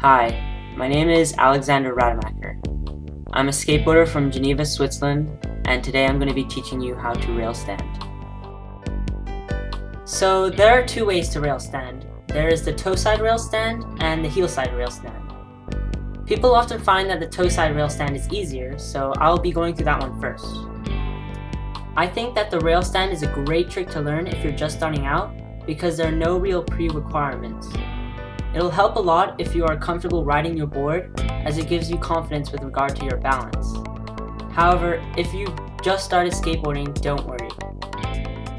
Hi, my name is Alexander Rademaker. I'm a skateboarder from Geneva, Switzerland, and today I'm going to be teaching you how to railstand. So there are two ways to railstand. There is the toeside railstand and the heelside railstand. People often find that the toeside railstand is easier, so I'll be going through that one first. I think that the railstand is a great trick to learn if you're just starting out because there are no real pre-requirements. It'll help a lot if you are comfortable riding your board, as it gives you confidence with regard to your balance. However, if you just started skateboarding, don't worry.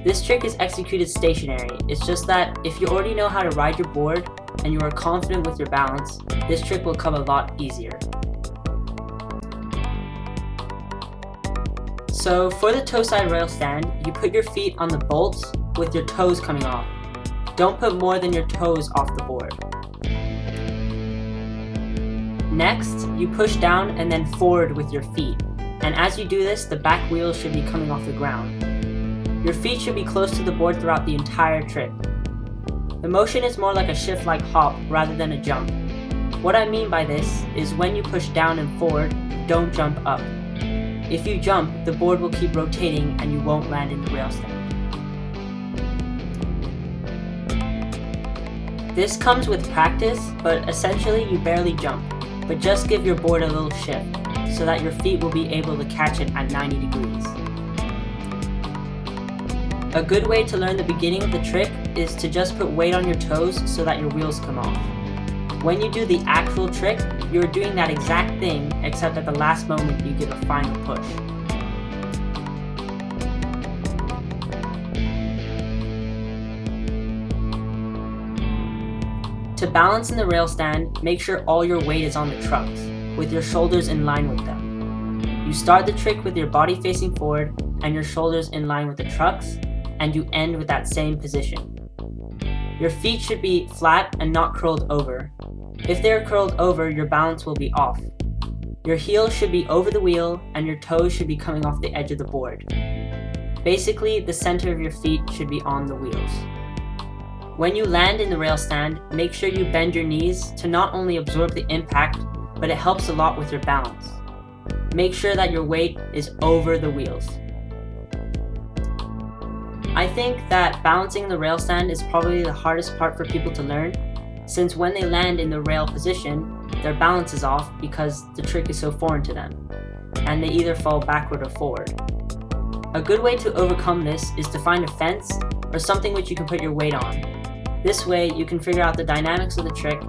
This trick is executed stationary. It's just that if you already know how to ride your board and you are confident with your balance, this trick will come a lot easier. So for the toeside railstand, you put your feet on the bolts with your toes coming off. Don't put more than your toes off the board. Next, you push down and then forward with your feet, and as you do this, the back wheels should be coming off the ground. Your feet should be close to the board throughout the entire trick. The motion is more like a shift like hop rather than a jump. What I mean by this is when you push down and forward, don't jump up. If you jump, the board will keep rotating and you won't land in the railstand. This comes with practice, but essentially you barely jump. But just give your board a little shift so that your feet will be able to catch it at 90 degrees. A good way to learn the beginning of the trick is to just put weight on your toes so that your wheels come off. When you do the actual trick, you're doing that exact thing, except at the last moment you give a final push. To balance in the railstand, make sure all your weight is on the trucks, with your shoulders in line with them. You start the trick with your body facing forward and your shoulders in line with the trucks, and you end with that same position. Your feet should be flat and not curled over. If they are curled over, your balance will be off. Your heels should be over the wheel and your toes should be coming off the edge of the board. Basically, the center of your feet should be on the wheels. When you land in the railstand, make sure you bend your knees to not only absorb the impact, but it helps a lot with your balance. Make sure that your weight is over the wheels. I think that balancing the railstand is probably the hardest part for people to learn, since when they land in the rail position, their balance is off because the trick is so foreign to them, and they either fall backward or forward. A good way to overcome this is to find a fence or something which you can put your weight on. This way, you can figure out the dynamics of the trick,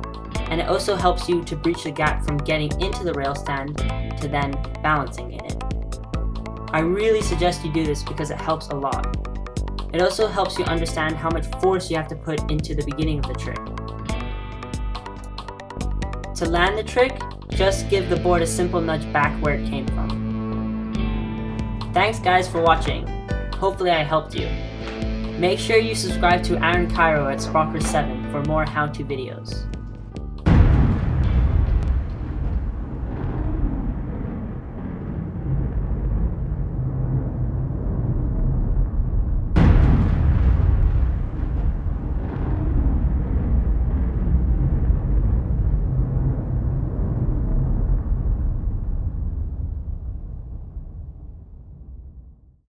and it also helps you to breach the gap from getting into the railstand to then balancing in it. I really suggest you do this because it helps a lot. It also helps you understand how much force you have to put into the beginning of the trick. To land the trick, just give the board a simple nudge back where it came from. Thanks guys for watching. Hopefully I helped you. Make sure you subscribe to Aaron Cairo at Sprocker7 for more how-to videos.